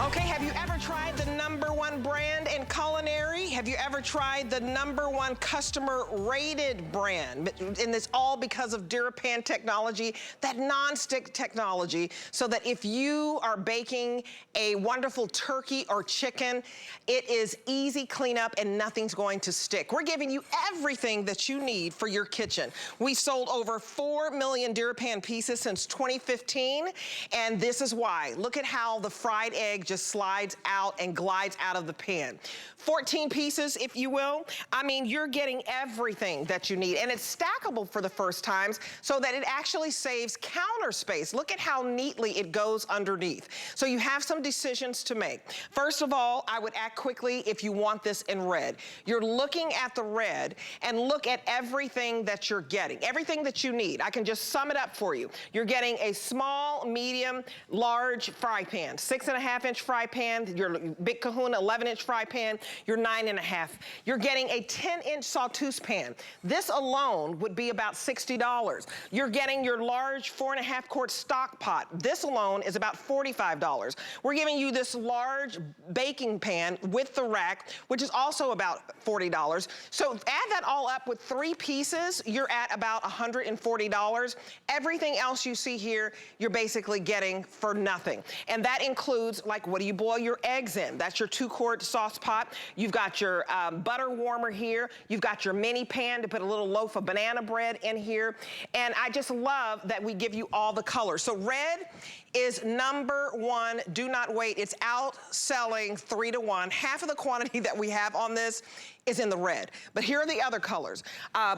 Okay, have you ever tried the #1 brand in culinary? Have you ever tried the #1 customer rated brand? And it's all because of DuraPan technology, that non-stick technology, so that if you are baking a wonderful turkey or chicken, it is easy cleanup and nothing's going to stick. We're giving you everything that you need for your kitchen. We've sold over 4 million DuraPan pieces since 2015, and this is why. Look at how the fried egg just slides out and glides out of the pan. 14 pieces, if you will. I mean, you're getting everything that you need, and it's stackable for the first times so that it actually saves counter space. Look at how neatly it goes underneath. So you have some decisions to make. First of all, I would act quickly if you want this in red. You're looking at the red and look at everything that you're getting, everything that you need. I can just sum it up for you. You're getting a small, medium, large fry pan, 6.5-inch fry pan, your big Kahuna 11-inch fry pan, your 9.5. You're getting a 10-inch Sauteuse pan. This alone would be about $60. You're getting your large 4.5-quart stock pot. This alone is about $45. We're giving you this large baking pan with the rack, which is also about $40. So add that all up with 3 pieces, you're at about $140. Everything else you see here, you're basically getting for nothing. And that includes, like, what do you boil your eggs in? That's your 2-quart sauce pot. You've got your butter warmer here. You've got your mini pan to put a little loaf of banana bread in here. And I just love that we give you all the colors. So red is #1. Do not wait. It's outselling 3-to-1. Half of the quantity that we have on this is in the red. But here are the other colors.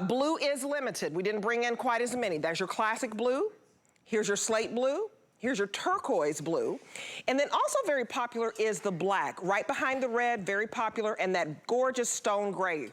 Blue is limited. We didn't bring in quite as many. There's your classic blue. Here's your slate blue. Here's your turquoise blue. And then also very popular is the black. Right behind the red, very popular, and that gorgeous stone gray.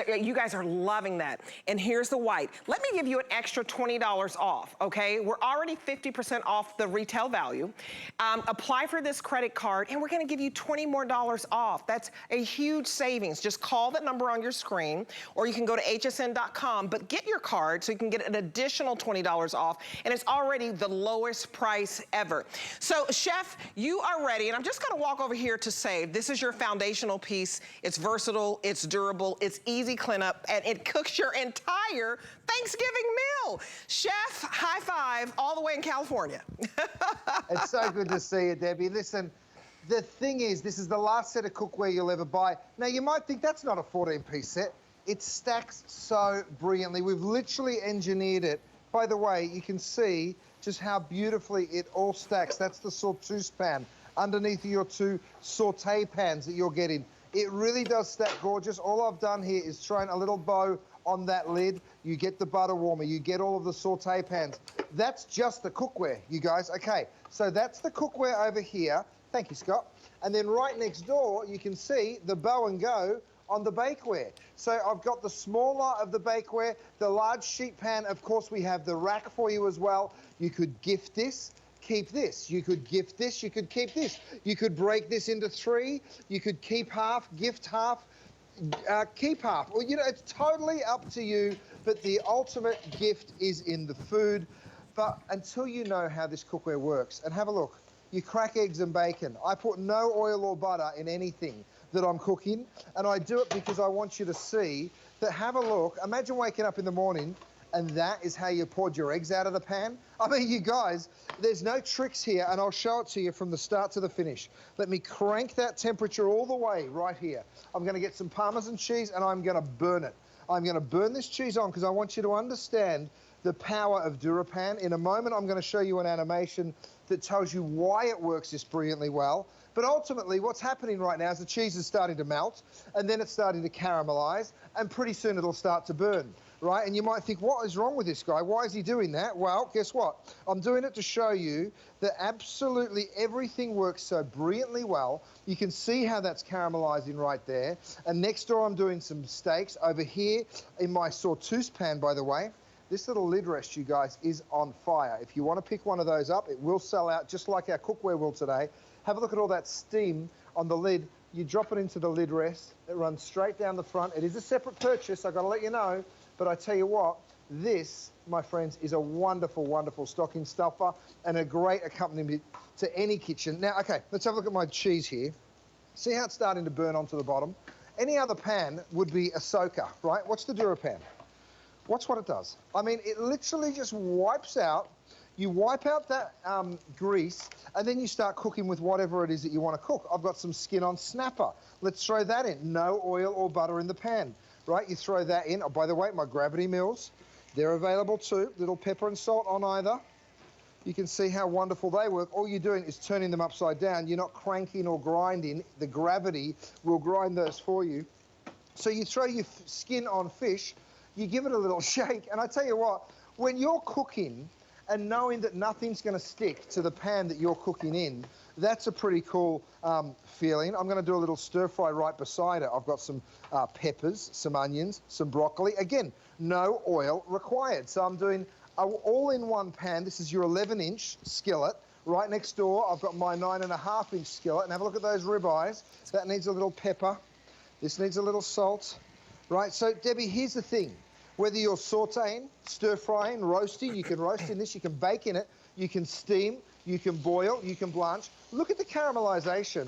You guys are loving that. And here's the white. Let me give you an extra $20 off, okay? We're already 50% off the retail value. Apply for this credit card, and we're gonna give you $20 more off. That's a huge savings. Just call that number on your screen, or you can go to hsn.com, but get your card so you can get an additional $20 off, and it's already the lowest price ever. So, Chef, you are ready, and I'm just gonna walk over here to say, this is your foundational piece. It's versatile, it's durable, it's easy cleanup, and it cooks your entire Thanksgiving meal. Chef, high five, all the way in California. It's so good to see you, Debbie. Listen, the thing is, this is the last set of cookware you'll ever buy. Now, you might think that's not a 14-piece set. It stacks so brilliantly. We've literally engineered it. By the way, you can see just how beautifully it all stacks. That's the Sauteuse pan underneath your 2 saute pans that you're getting. It really does stack gorgeous. All I've done here is thrown a little bow on that lid. You get the butter warmer, you get all of the saute pans. That's just the cookware, you guys. Okay, so that's the cookware over here. Thank you, Scott. And then right next door, you can see the bow and go on the bakeware. So I've got the smaller of the bakeware, the large sheet pan. Of course, we have the rack for you as well. You could gift this, keep this. You could gift this, you could keep this. You could break this into 3. You could keep half, gift half, keep half. Well, you know, it's totally up to you, but the ultimate gift is in the food. But until you know how this cookware works, and have a look, you crack eggs and bacon. I put no oil or butter in anything that I'm cooking, and I do it because I want you to see that. Have a look. Imagine waking up in the morning and that is how you poured your eggs out of the pan. I mean, you guys, there's no tricks here, and I'll show it to you from the start to the finish. Let me crank that temperature all the way right here. I'm gonna get some Parmesan cheese and I'm gonna burn it. I'm gonna burn this cheese on because I want you to understand the power of DuraPan. In a moment, I'm gonna show you an animation that tells you why it works this brilliantly well. But ultimately, what's happening right now is the cheese is starting to melt, and then it's starting to caramelize, and pretty soon it'll start to burn, right? And you might think, what is wrong with this guy? Why is he doing that? Well, guess what? I'm doing it to show you that absolutely everything works so brilliantly well. You can see how that's caramelizing right there. And next door, I'm doing some steaks. Over here in my Sauteuse pan, by the way, this little lid rest, you guys, is on fire. If you want to pick one of those up, it will sell out just like our cookware will today. Have a look at all that steam on the lid. You drop it into the lid rest. It runs straight down the front. It is a separate purchase, I've got to let you know. But I tell you what, This, my friends, is a wonderful, wonderful stocking stuffer and a great accompaniment to any kitchen. Now, okay, let's have a look at my cheese here. See how it's starting to burn onto the bottom? Any other pan would be a soaker, right? Watch the DuraPan. Watch what it does. I mean, it literally just wipes out. You wipe out that grease, and then you start cooking with whatever it is that you want to cook. I've got some skin-on snapper. Let's throw that in. No oil or butter in the pan, right? You throw that in. Oh, by the way, my gravity mills, they're available too. Little pepper and salt on either. You can see how wonderful they work. All you're doing is turning them upside down. You're not cranking or grinding. The gravity will grind those for you. So you throw your skin-on fish, you give it a little shake, and I tell you what, when you're cooking, and knowing that nothing's going to stick to the pan that you're cooking in, that's a pretty cool feeling. I'm going to do a little stir fry right beside it. I've got some peppers, some onions, some broccoli. Again, no oil required. So I'm doing all-in-one pan. This is your 11-inch skillet. Right next door, I've got my 9.5-inch skillet. And have a look at those ribeyes. That needs a little pepper. This needs a little salt. Right, so Debbie, here's the thing. Whether you're sauteing, stir-frying, roasting, you can roast in this, you can bake in it, you can steam, you can boil, you can blanch. Look at the caramelization,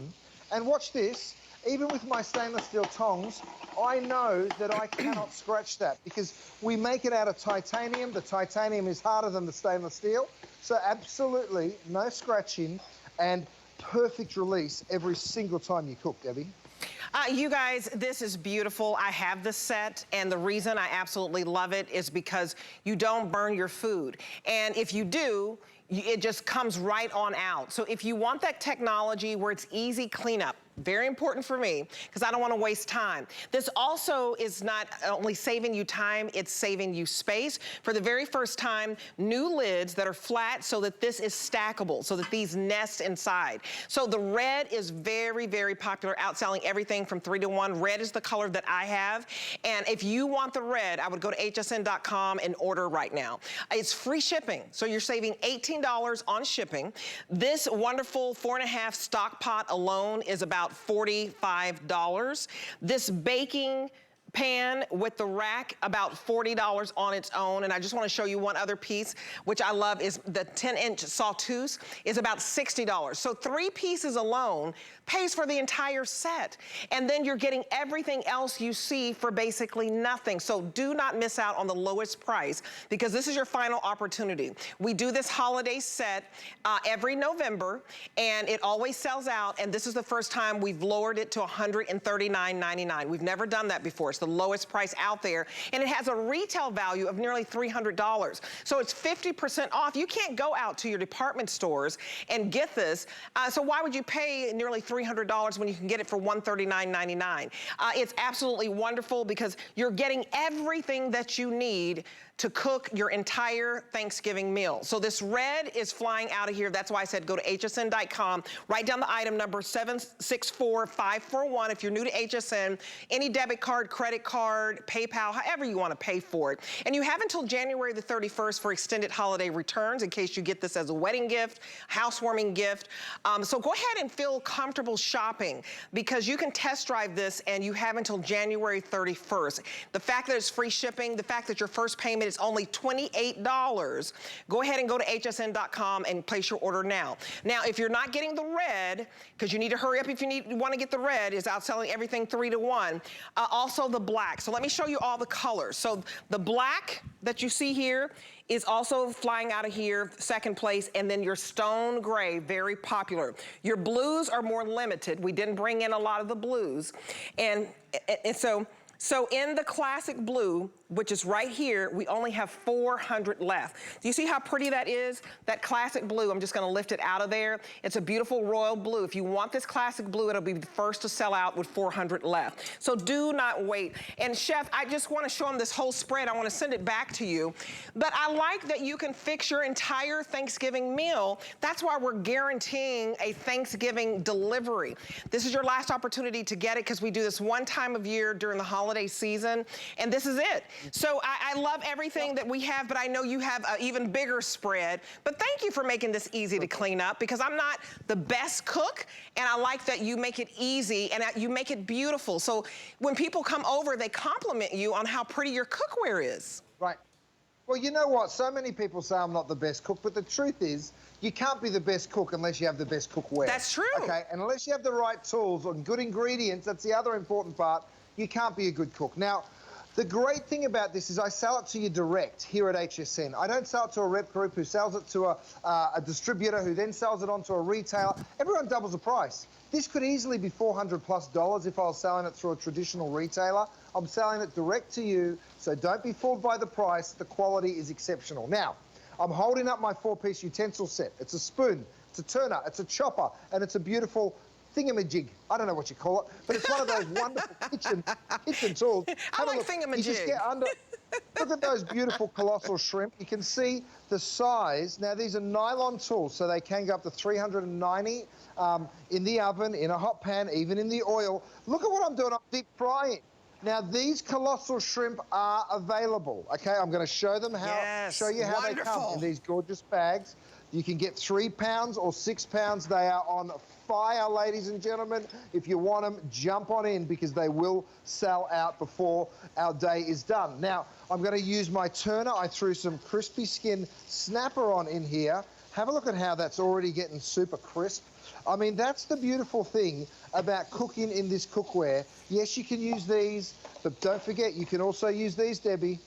and watch this. Even with my stainless steel tongs, I know that I cannot scratch that because we make it out of titanium. The titanium is harder than the stainless steel, so absolutely no scratching and perfect release every single time you cook, Debbie. You guys, this is beautiful. I have this set, and the reason I absolutely love it is because you don't burn your food. And if you do, it just comes right on out. So if you want that technology where it's easy cleanup, very important for me, because I don't want to waste time. This also is not only saving you time, it's saving you space. For the very first time, new lids that are flat so that this is stackable, so that these nest inside. So the red is very, very popular, outselling everything from 3 to 1. Red is the color that I have. And if you want the red, I would go to hsn.com and order right now. It's free shipping, so you're saving $18 on shipping. This wonderful 4.5 stock pot alone is about $45. This baking pan with the rack, about $40 on its own. And I just want to show you one other piece, which I love, is the 10-inch Sauteuse is about $60. So 3 pieces alone pays for the entire set. And then you're getting everything else you see for basically nothing. So do not miss out on the lowest price, because this is your final opportunity. We do this holiday set every November, and it always sells out. And this is the first time we've lowered it to $139.99. We've never done that before. It's the lowest price out there, and it has a retail value of nearly $300. So it's 50% off. You can't go out to your department stores and get this. So why would you pay nearly $300 when you can get it for $139.99? It's absolutely wonderful because you're getting everything that you need to cook your entire Thanksgiving meal. So this red is flying out of here. That's why I said go to hsn.com, write down the item number 764541. If you're new to HSN, any debit card, credit card, PayPal, however you want to pay for it. And you have until January the 31st for extended holiday returns in case you get this as a wedding gift, housewarming gift. So go ahead and feel comfortable shopping, because you can test drive this and you have until January 31st. The fact that it's free shipping, the fact that your first payment is only $28, go ahead and go to hsn.com and place your order now. Now, if you're not getting the red, because you need to hurry up if you want to get the red, is outselling everything 3 to 1. Also the black. So let me show you all the colors. So the black that you see here is also flying out of here, second place, and then your stone gray, very popular. Your blues are more limited. We didn't bring in a lot of the blues. And so in the classic blue, which is right here, we only have 400 left. Do you see how pretty that is? That classic blue, I'm just gonna lift it out of there. It's a beautiful royal blue. If you want this classic blue, it'll be the first to sell out with 400 left. So do not wait. And Chef, I just wanna show them this whole spread. I wanna send it back to you. But I like that you can fix your entire Thanksgiving meal. That's why we're guaranteeing a Thanksgiving delivery. This is your last opportunity to get it, because we do this one time of year during the holiday season, and this is it. So I love everything that we have, but I know you have an even bigger spread. But thank you for making this easy to clean up, because I'm not the best cook, and I like that you make it easy and you make it beautiful. So when people come over, they compliment you on how pretty your cookware is. Right. Well, you know what? So many people say I'm not the best cook, but the truth is, you can't be the best cook unless you have the best cookware. That's true. Okay, and unless you have the right tools and good ingredients, that's the other important part, you can't be a good cook. Now, the great thing about this is I sell it to you direct here at HSN. I don't sell it to a rep group who sells it to a distributor who then sells it on to a retailer. Everyone doubles the price. This could easily be $400+ if I was selling it through a traditional retailer. I'm selling it direct to you, so don't be fooled by the price. The quality is exceptional. Now, I'm holding up my 4-piece utensil set. It's a spoon, it's a turner, it's a chopper, and it's a beautiful thingamajig. I don't know what you call it, but it's one of those wonderful kitchen tools. I like thingamajig. You just get under. Look at those beautiful colossal shrimp. You can see the size. Now, these are nylon tools, so they can go up to 390 in the oven, in a hot pan, even in the oil. Look at what I'm doing. I'm deep frying. Now, these colossal shrimp are available. Okay, I'm going to show them how. Show you how they come in these gorgeous bags. You can get 3 pounds or 6 pounds. They are on fire, ladies and gentlemen. If you want them, jump on in because they will sell out before our day is done. Now, I'm going to use my turner. I threw some crispy skin snapper on in here. Have a look at how that's already getting super crisp. I mean, that's the beautiful thing about cooking in this cookware. Yes, you can use these, but don't forget, you can also use these, Debbie.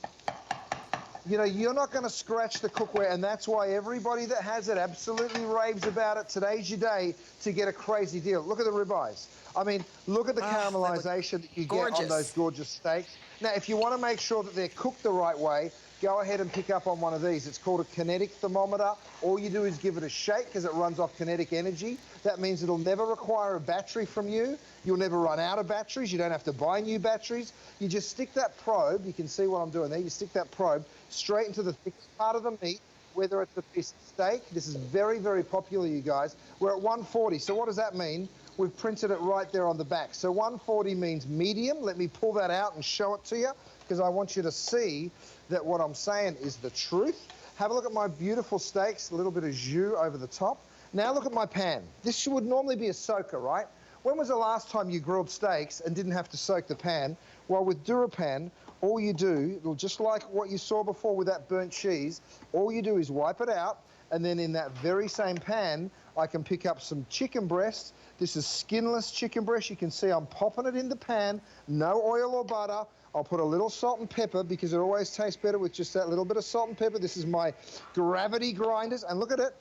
You know, you're not going to scratch the cookware, and that's why everybody that has it absolutely raves about it. Today's your day to get a crazy deal. Look at the ribeyes. I mean, look at the caramelization that you get on those gorgeous steaks. Now, if you want to make sure that they're cooked the right way, go ahead and pick up on one of these. It's called a kinetic thermometer. All you do is give it a shake because it runs off kinetic energy. That means it'll never require a battery from you. You'll never run out of batteries. You don't have to buy new batteries. You just stick that probe. You can see what I'm doing there. You stick that probe straight into the thickest part of the meat, whether it's a piece of steak. This is very, very popular, you guys. We're at 140. So what does that mean? We've printed it right there on the back. So 140 means medium. Let me pull that out and show it to you because I want you to see that what I'm saying is the truth. Have a look at my beautiful steaks, a little bit of jus over the top. Now look at my pan. This would normally be a soaker, right? When was the last time you grilled steaks and didn't have to soak the pan? Well, with DuraPan, all you do, just like what you saw before with that burnt cheese, all you do is wipe it out, and then in that very same pan, I can pick up some chicken breast. This is skinless chicken breast. You can see I'm popping it in the pan, no oil or butter. I'll put a little salt and pepper because it always tastes better with just that little bit of salt and pepper. This is my gravity grinders, and look at it,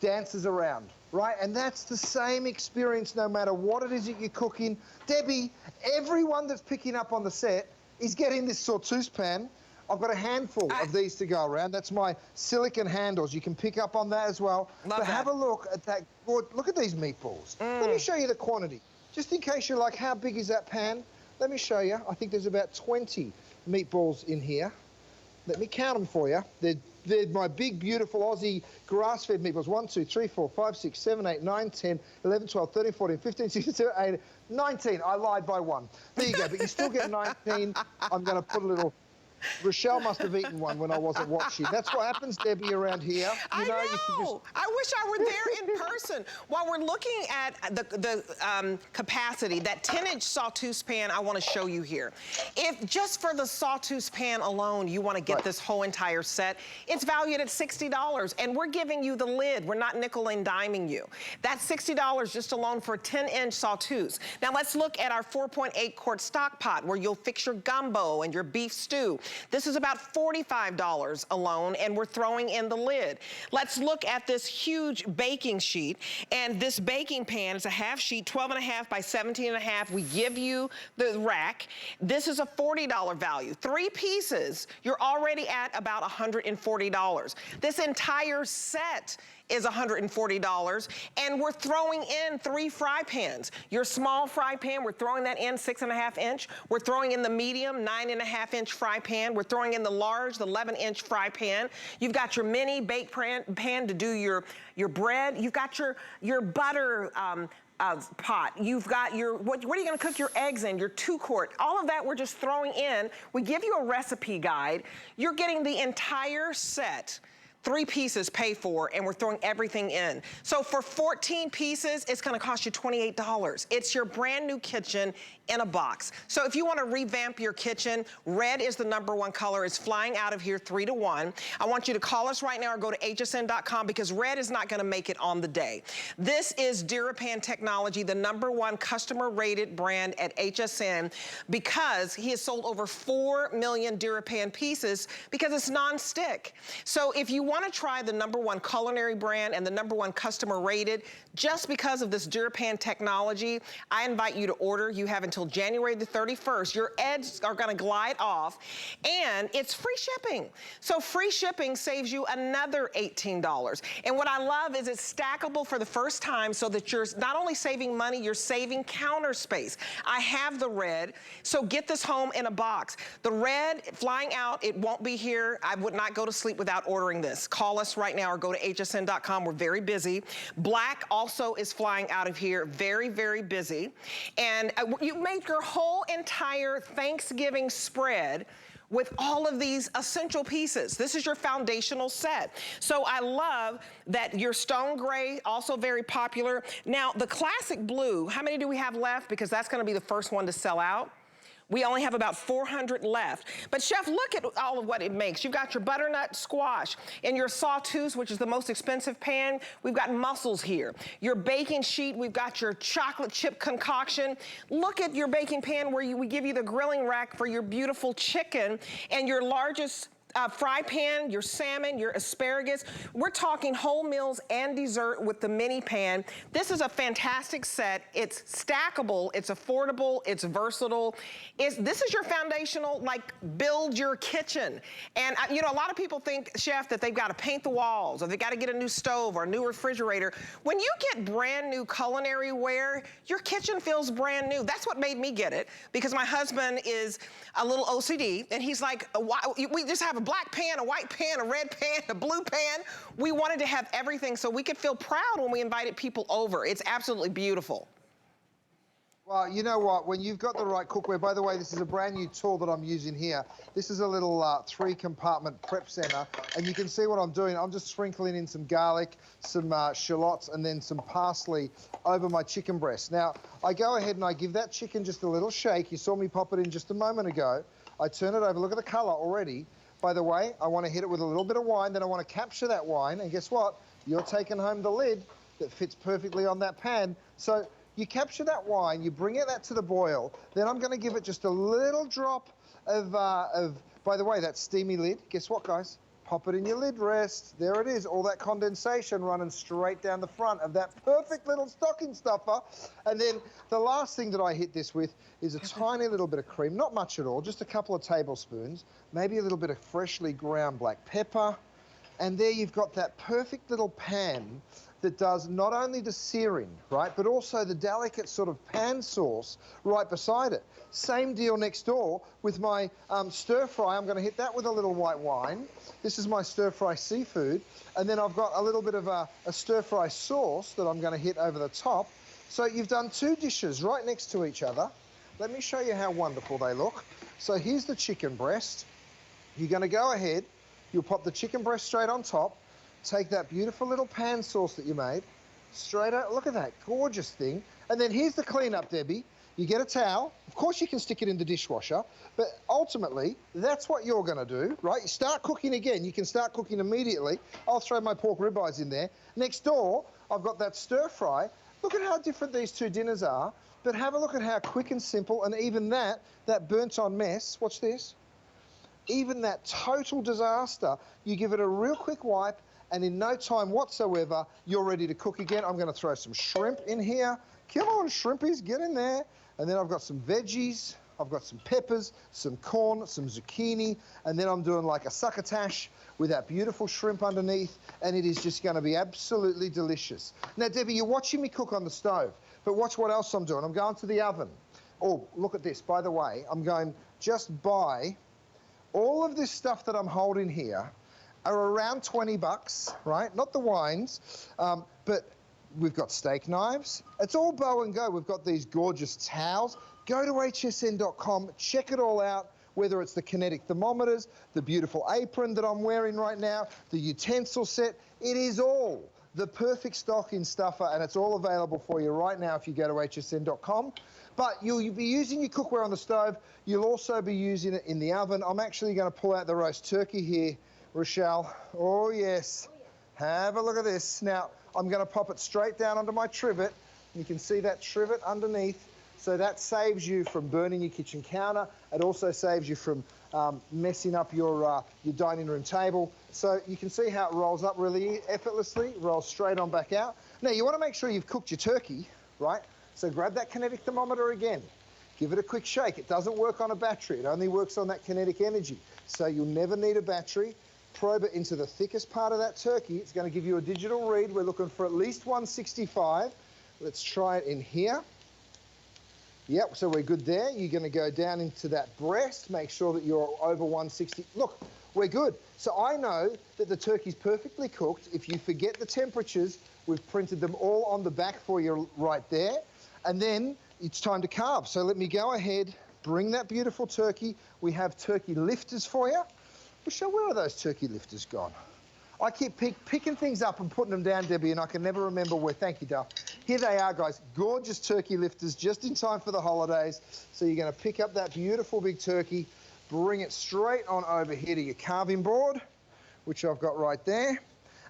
dances around, right? And that's the same experience no matter what it is that you're cooking. Debbie, everyone that's picking up on the set is getting this Sauteuse pan. I've got a handful of these to go around. That's my silicone handles. You can pick up on that as well. But have a look at that. Look at these meatballs. Let me show you the quantity. Just in case you're like, how big is that pan? Let me show you. I think there's about 20 meatballs in here. Let me count them for you. They're my big, beautiful Aussie grass-fed meatballs. 1, 2, 3, 4, 5, 6, 7, 8, 9, 10, 11, 12, 13, 14, 15, 16, 17, 18, 19. I lied by 1. There you go. But you still get 19. I'm going to put a little... Rochelle must have eaten one when I wasn't watching. That's what happens, Debbie, around here. You know. You can just... I wish I were there in person. While we're looking at the capacity, that 10-inch Sauteuse pan I want to show you here. If just for the Sauteuse pan alone, you want to get this whole entire set, it's valued at $60, and we're giving you the lid. We're not nickel and diming you. That's $60 just alone for a 10-inch Sauteuse. Now let's look at our 4.8 quart stock pot where you'll fix your gumbo and your beef stew. This is about $45 alone, and we're throwing in the lid. Let's look at this huge baking sheet, and this baking pan is a half sheet, 12.5 by 17.5. We give you the rack. This is a $40 value. 3 pieces, you're already at about $140. This entire set is $140, and we're throwing in 3 fry pans. Your small fry pan, we're throwing that in 6.5 inch. We're throwing in the medium 9.5 inch fry pan. We're throwing in the large, the 11 inch fry pan. You've got your mini bake pan to do your bread. You've got your butter pot. You've got your, what are you gonna cook your eggs in? Your 2 quart. All of that we're just throwing in. We give you a recipe guide. You're getting the entire set 3 pieces pay for, and we're throwing everything in. So for 14 pieces, it's gonna cost you $28. It's your brand new kitchen in a box. So if you wanna revamp your kitchen, red is the #1 color. It's flying out of here 3 to 1. I want you to call us right now or go to hsn.com because red is not gonna make it on the day. This is DuraPan technology, the #1 customer rated brand at HSN, because he has sold over 4 million DuraPan pieces because it's non-stick. So if you want to try the #1 culinary brand and the #1 customer rated, just because of this DuraPan technology, I invite you to order. You have until January the 31st. Your edges are going to glide off, and it's free shipping. So free shipping saves you another $18. And what I love is it's stackable for the first time so that you're not only saving money, you're saving counter space. I have the red, so get this home in a box. The red flying out, it won't be here. I would not go to sleep without ordering this. Call us right now or go to hsn.com. We're very busy. Black also is flying out of here. Very, very busy. And you make your whole entire Thanksgiving spread with all of these essential pieces. This is your foundational set. So I love that your stone gray, also very popular. Now, the classic blue, how many do we have left? Because that's gonna be the first one to sell out. We only have about 400 left. But Chef, look at all of what it makes. You've got your butternut squash and your Sauteuse, which is the most expensive pan. We've got mussels here. Your baking sheet, we've got your chocolate chip concoction. Look at your baking pan where we give you the grilling rack for your beautiful chicken and your largest fry pan, your salmon, your asparagus. We're talking whole meals and dessert with the mini pan. This is a fantastic set. It's stackable, it's affordable, it's versatile. This is your foundational, like, build your kitchen. And you know, a lot of people think, Chef, that they've got to paint the walls or they've got to get a new stove or a new refrigerator. When you get brand new culinary ware, your kitchen feels brand new. That's what made me get it, because my husband is a little OCD, and he's like, we just have a black pan, a white pan, a red pan, a blue pan. We wanted to have everything so we could feel proud when we invited people over. It's absolutely beautiful. Well, you know what? When you've got the right cookware, by the way, this is a brand new tool that I'm using here. This is a little 3-compartment prep center, and you can see what I'm doing. I'm just sprinkling in some garlic, some shallots, and then some parsley over my chicken breast. Now, I go ahead and I give that chicken just a little shake. You saw me pop it in just a moment ago. I turn it over. Look at the color already. By the way, I want to hit it with a little bit of wine, then I want to capture that wine, and guess what? You're taking home the lid that fits perfectly on that pan. So you capture that wine, you bring that to the boil, then I'm going to give it just a little drop of, by the way, that steamy lid. Guess what, guys? Pop it in your lid rest. There it is, all that condensation running straight down the front of that perfect little stocking stuffer. And then the last thing that I hit this with is a tiny little bit of cream, not much at all, just a couple of tablespoons, maybe a little bit of freshly ground black pepper. And there you've got that perfect little pan that does not only the searing, right, but also the delicate sort of pan sauce right beside it. Same deal next door with my stir fry. I'm going to hit that with a little white wine. This is my stir fry seafood. And then I've got a little bit of a stir fry sauce that I'm going to hit over the top. So you've done 2 dishes right next to each other. Let me show you how wonderful they look. So here's the chicken breast. You're going to go ahead. You'll pop the chicken breast straight on top. Take that beautiful little pan sauce that you made, straight out. Look at that gorgeous thing. And then here's the cleanup, Debbie. You get a towel. Of course, you can stick it in the dishwasher, but ultimately, that's what you're going to do, right? You start cooking again. You can start cooking immediately. I'll throw my pork ribeyes in there. Next door, I've got that stir fry. Look at how different these 2 dinners are, but have a look at how quick and simple, and even that burnt-on mess, watch this, even that total disaster, you give it a real quick wipe, and in no time whatsoever, you're ready to cook again. I'm going to throw some shrimp in here. Come on, shrimpies, get in there. And then I've got some veggies. I've got some peppers, some corn, some zucchini, and then I'm doing like a succotash with that beautiful shrimp underneath, and it is just going to be absolutely delicious. Now, Debbie, you're watching me cook on the stove, but watch what else I'm doing. I'm going to the oven. Oh, look at this. By the way, I'm going just by all of this stuff that I'm holding here are around 20 bucks, right? Not the wines, but we've got steak knives. It's all bow and go. We've got these gorgeous towels. Go to hsn.com, check it all out. whether it's the kinetic thermometers, the beautiful apron that I'm wearing right now, the utensil set, it is all the perfect stocking stuffer, and it's all available for you right now if you go to hsn.com. But you'll be using your cookware on the stove. You'll also be using it in the oven. I'm actually going to pull out the roast turkey here, Rochelle. Oh, yes. Have a look at this. Now, I'm going to pop it straight down onto my trivet. You can see that trivet underneath. So that saves you from burning your kitchen counter. It also saves you from messing up your dining room table. So you can see how it rolls up really effortlessly, rolls straight on back out. Now, you want to make sure you've cooked your turkey, right? So grab that kinetic thermometer again. Give it a quick shake. It doesn't work on a battery. It only works on that kinetic energy. So you'll never need a battery. Probe it into the thickest part of that turkey. It's going to give you a digital read. We're looking for at least 165. Let's try it in here. Yep, so we're good there. You're going to go down into that breast. Make sure that you're over 160. Look, we're good. So I know that the turkey's perfectly cooked. If you forget the temperatures, we've printed them all on the back for you right there. And then it's time to carve. So let me go ahead, bring that beautiful turkey. We have turkey lifters for you. Michelle, where are those turkey lifters gone? I keep picking things up and putting them down, Debbie, and I can never remember where. Thank you, Dale. Here they are, guys. Gorgeous turkey lifters, just in time for the holidays. So you're going to pick up that beautiful big turkey, bring it straight on over here to your carving board, which I've got right there.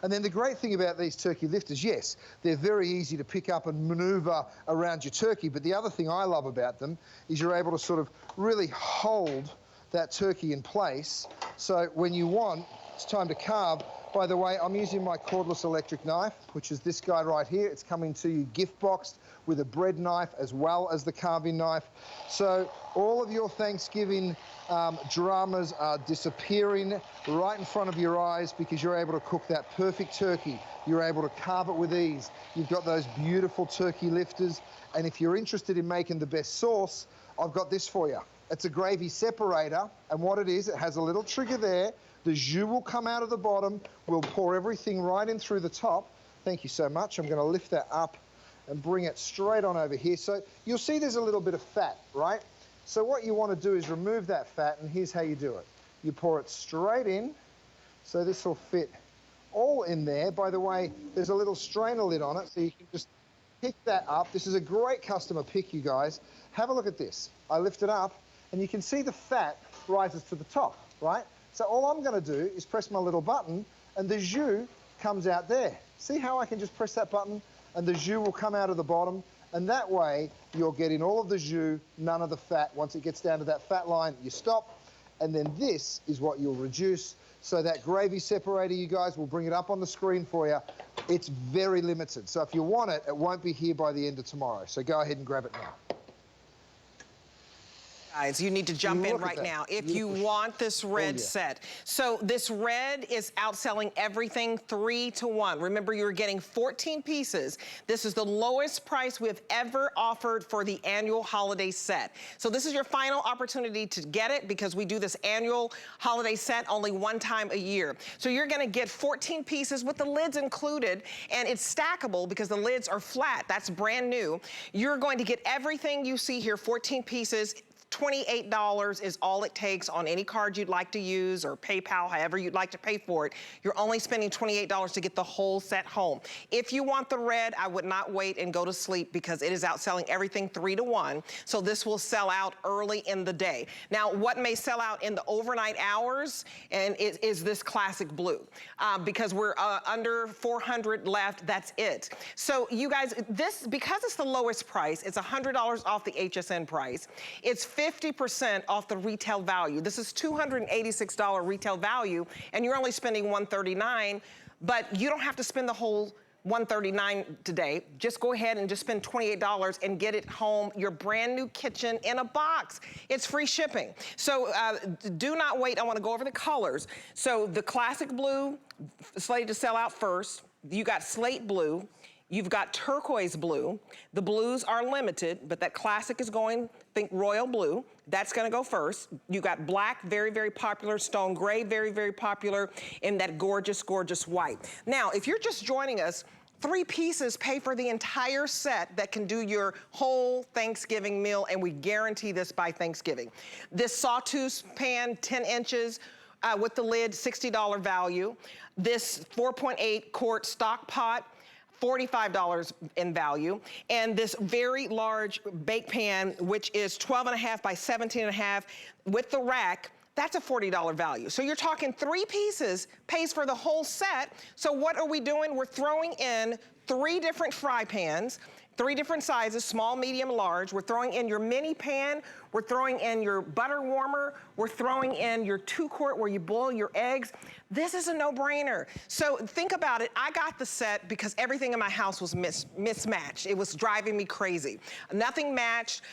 And then the great thing about these turkey lifters, yes, they're very easy to pick up and maneuver around your turkey. But the other thing I love about them is you're able to sort of really hold that turkey in place. So when you want, it's time to carve. By the way, I'm using my cordless electric knife, which is this guy right here. It's coming to you gift boxed with a bread knife as well as the carving knife. So all of your Thanksgiving dramas are disappearing right in front of your eyes because you're able to cook that perfect turkey. You're able to carve it with ease. You've got those beautiful turkey lifters. And if you're interested in making the best sauce, I've got this for you. It's a gravy separator, and what it is, it has a little trigger there. The jus will come out of the bottom. We'll pour everything right in through the top. Thank you so much. I'm going to lift that up and bring it straight on over here. So you'll see there's a little bit of fat, right? So what you want to do is remove that fat, and here's how you do it. You pour it straight in, so this will fit all in there. By the way, there's a little strainer lid on it, so you can just pick that up. This is a great customer pick, you guys. Have a look at this. I lift it up, and you can see the fat rises to the top, right? So all I'm going to do is press my little button, and the jus comes out there. See how I can just press that button, and the jus will come out of the bottom, and that way you're getting all of the jus, none of the fat. Once it gets down to that fat line, you stop, and then this is what you'll reduce. So that gravy separator, you guys, will bring it up on the screen for you. It's very limited, so if you want it, it won't be here by the end of tomorrow. So go ahead and grab it now. Guys, you need to jump in right now if you want this red set. So this red is outselling everything 3-to-1. Remember, you're getting 14 pieces. This is the lowest price we've ever offered for the annual holiday set. So this is your final opportunity to get it because we do this annual holiday set only one time a year. So you're gonna get 14 pieces with the lids included, and it's stackable because the lids are flat. That's brand new. You're going to get everything you see here, 14 pieces. $28 is all it takes on any card you'd like to use or PayPal, however you'd like to pay for it. You're only spending $28 to get the whole set home. If you want the red, I would not wait and go to sleep because it is outselling everything 3-to-1. So this will sell out early in the day. Now, what may sell out in the overnight hours and is this classic blue because we're under 400 left. That's it. So you guys, this, because it's the lowest price, it's $100 off the HSN price. It's 50% off the retail value. This is $286 retail value, and you're only spending $139, but you don't have to spend the whole $139 today. Just go ahead and just spend $28 and get it home, your brand new kitchen in a box. It's free shipping. So do not wait. I want to go over the colors. So the classic blue, slated to sell out first. You got slate blue. You've got turquoise blue. The blues are limited, but that classic is going, think royal blue. That's gonna go first. You got black, very, very popular. Stone gray, very, very popular. And that gorgeous, gorgeous white. Now, if you're just joining us, 3 pieces pay for the entire set that can do your whole Thanksgiving meal, and we guarantee this by Thanksgiving. This Sauteuse pan, 10 inches, with the lid, $60 value. This 4.8 quart stock pot, $45 in value. And this very large bake pan, which is 12.5 by 17.5 with the rack, that's a $40 value. So you're talking 3 pieces pays for the whole set. So what are we doing? We're throwing in 3 different fry pans, 3 different sizes, small, medium, large. We're throwing in your mini pan. We're throwing in your butter warmer. We're throwing in your 2 quart where you boil your eggs. This is a no-brainer. So think about it. I got the set because everything in my house was mismatched. It was driving me crazy. Nothing matched.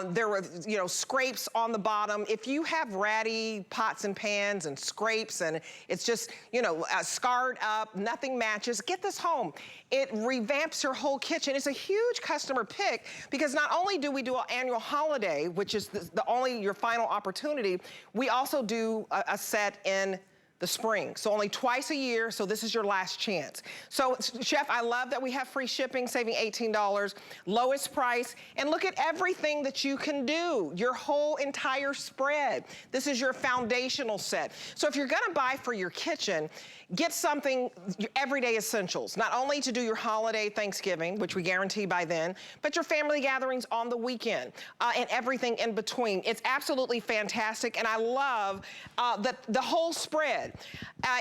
There were, you know, scrapes on the bottom. If you have ratty pots and pans and scrapes and it's just, you know, scarred up, nothing matches, get this home. It revamps your whole kitchen. It's a huge customer pick because not only do we do an annual holiday, which is the only your final opportunity, we also do a set in the spring. So only twice a year, so this is your last chance. So Chef, I love that we have free shipping, saving $18, lowest price, and look at everything that you can do, your whole entire spread. This is your foundational set. So if you're gonna buy for your kitchen, get something, your everyday essentials, not only to do your holiday Thanksgiving, which we guarantee by then, but your family gatherings on the weekend, and everything in between. It's absolutely fantastic, and I love the whole spread.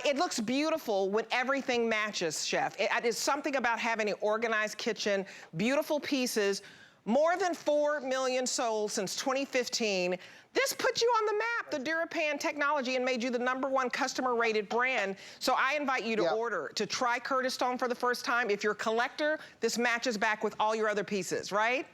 It looks beautiful when everything matches, Chef. It is something about having an organized kitchen, beautiful pieces, more than 4 million sold since 2015. This put you on the map, the DuraPan technology, and made you the #1 customer rated brand. So I invite you to order, to try Curtis Stone for the first time. If you're a collector, this matches back with all your other pieces, right?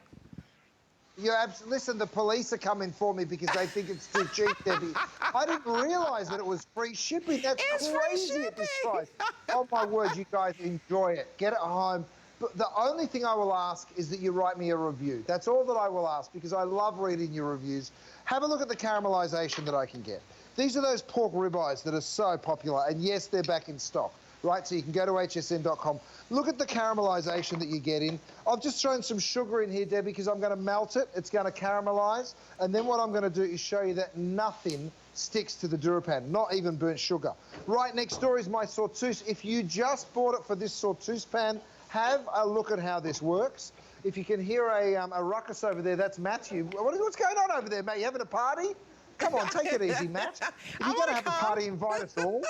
Listen, the police are coming for me because they think it's too cheap, Debbie. I didn't realize that it was free shipping. That's crazy at this price. Oh my word, you guys enjoy it. Get it home. But the only thing I will ask is that you write me a review. That's all that I will ask because I love reading your reviews. Have a look at the caramelization that I can get. These are those pork ribeyes that are so popular, and yes, they're back in stock, right? So you can go to hsn.com. Look at the caramelization that you get in. I've just thrown some sugar in here, Debbie, because I'm going to melt it. It's going to caramelize. And then what I'm going to do is show you that nothing sticks to the DuraPan, not even burnt sugar. Right next door is my Sauteuse. If you just bought it for this Sauteuse pan, have a look at how this works. If you can hear a ruckus over there, that's Matthew. What's going on over there, mate? You having a party? Come on, take it easy, Matt. If you're going to have a party, invite us all.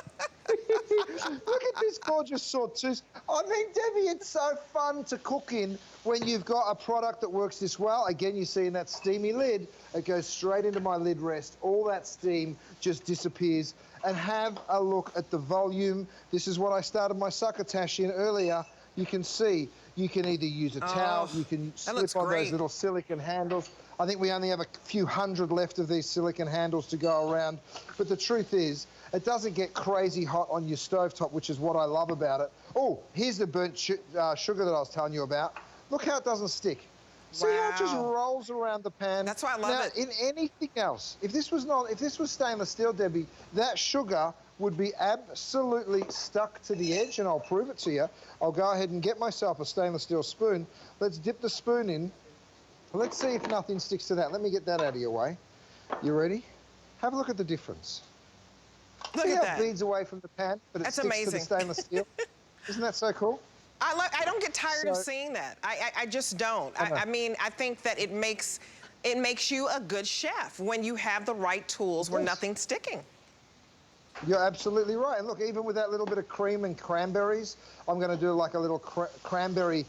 Look at this gorgeous Sauteuse. I mean, Debbie, it's so fun to cook in when you've got a product that works this well. Again, you see in that steamy lid, it goes straight into my lid rest. All that steam just disappears. And have a look at the volume. This is what I started my succotash in earlier. You can see you can either use a towel, you can slip on those little silicone handles. I think we only have a few hundred left of these silicone handles to go around. But the truth is, it doesn't get crazy hot on your stovetop, which is what I love about it. Oh, here's the burnt sugar that I was telling you about. Look how it doesn't stick. See how it just rolls around the pan? That's why I love it. In anything else, if this was stainless steel, Debbie, that sugar would be absolutely stuck to the edge, and I'll prove it to you. I'll go ahead and get myself a stainless steel spoon. Let's dip the spoon in. Let's see if nothing sticks to that. Let me get that out of your way. You ready? Have a look at the difference. Look see at how it bleeds away from the pan, but it sticks to the stainless steel? Isn't that so cool? I don't get tired of seeing that. I just don't. I mean, I think that it makes you a good chef when you have the right tools where nothing's sticking. You're absolutely right. And look, even with that little bit of cream and cranberries, I'm going to do like a little cranberry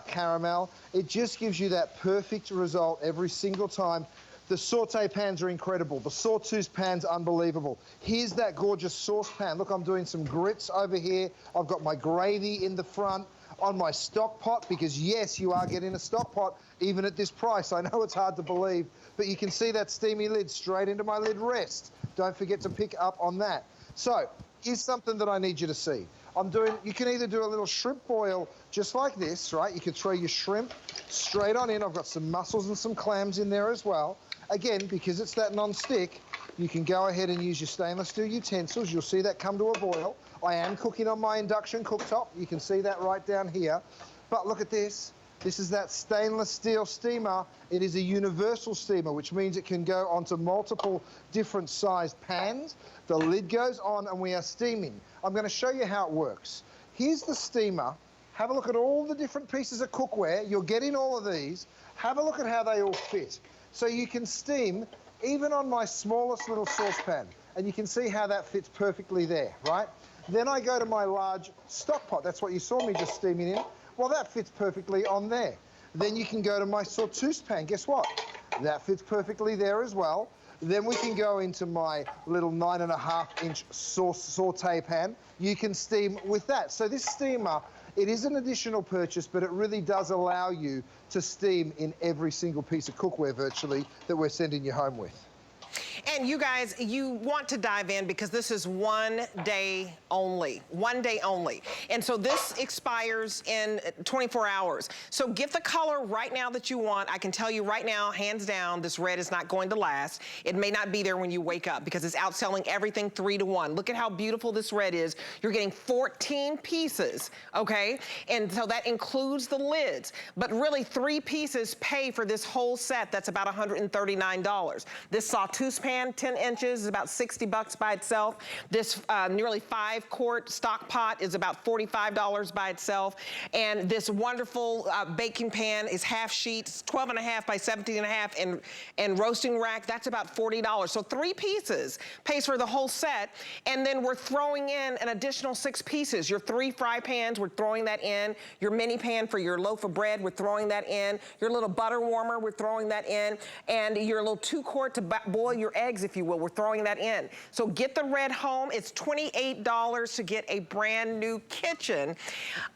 caramel. It just gives you that perfect result every single time. The saute pans are incredible. The Sauteuse pan's unbelievable. Here's that gorgeous saucepan. Look, I'm doing some grits over here. I've got my gravy in the front on my stock pot because, yes, you are getting a stock pot even at this price. I know it's hard to believe, but you can see that steamy lid straight into my lid rest. Don't forget to pick up on that. So here's something that I need you to see. You can either do a little shrimp boil just like this, right? You can throw your shrimp straight on in. I've got some mussels and some clams in there as well. Again, because it's that non-stick, You can go ahead and use your stainless steel utensils. You'll see that come to a boil. I am cooking on my induction cooktop. You can see that right down here. But look at this. This is that stainless steel steamer. It is a universal steamer, which means it can go onto multiple different sized pans. The lid goes on and we are steaming. I'm going to show you how it works. Here's the steamer. Have a look at all the different pieces of cookware. You're getting all of these. Have a look at how they all fit. So you can steam even on my smallest little saucepan, and you can see how that fits perfectly there, right? Then I go to my large stock pot. That's what you saw me just steaming in. Well, that fits perfectly on there. Then you can go to my Sauteuse pan. Guess what? That fits perfectly there as well. Then we can go into my little 9.5-inch saute pan. You can steam with that. So this steamer, it is an additional purchase, but it really does allow you to steam in every single piece of cookware virtually that we're sending you home with. And you guys, you want to dive in because this is 1 day only. 1 day only. And so this expires in 24 hours. So get the color right now that you want. I can tell you right now, hands down, this red is not going to last. It may not be there when you wake up because it's outselling everything 3-to-1. Look at how beautiful this red is. You're getting 14 pieces, okay? And so that includes the lids. But really, 3 pieces pay for this whole set. That's about $139. This Sauteuse pan, 10 inches, is about $60 by itself. This nearly 5-quart stock pot is about $45 by itself. And this wonderful baking pan is half sheet, 12.5 by 17.5, and roasting rack, that's about $40. So 3 pieces pays for the whole set. And then we're throwing in an additional 6 pieces. Your 3 fry pans, we're throwing that in. Your mini pan for your loaf of bread, we're throwing that in. Your little butter warmer, we're throwing that in. And your little 2-quart to boil your eggs, if you will, we're throwing that in. So get the red home. It's $28 to get a brand new kitchen,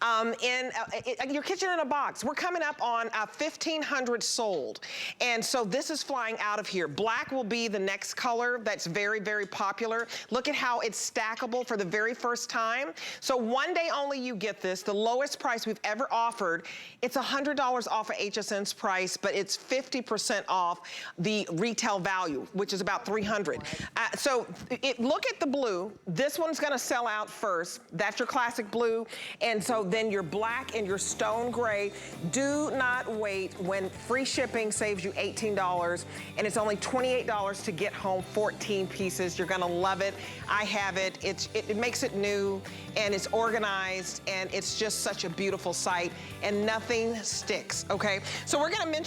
your kitchen in a box. We're coming up on 1,500 sold. And so this is flying out of here. Black will be the next color that's very, very popular. Look at how it's stackable for the very first time. So 1 day only you get this, the lowest price we've ever offered. It's $100 off of HSN's price, but it's 50% off the retail value, which is about $300. Look at the blue. This one's gonna sell out first. That's your classic blue. And so then your black and your stone gray. Do not wait when free shipping saves you $18 and it's only $28 to get home 14 pieces. You're gonna love it. I have it. It makes it new and it's organized and it's just such a beautiful sight and nothing sticks, okay? So we're gonna mention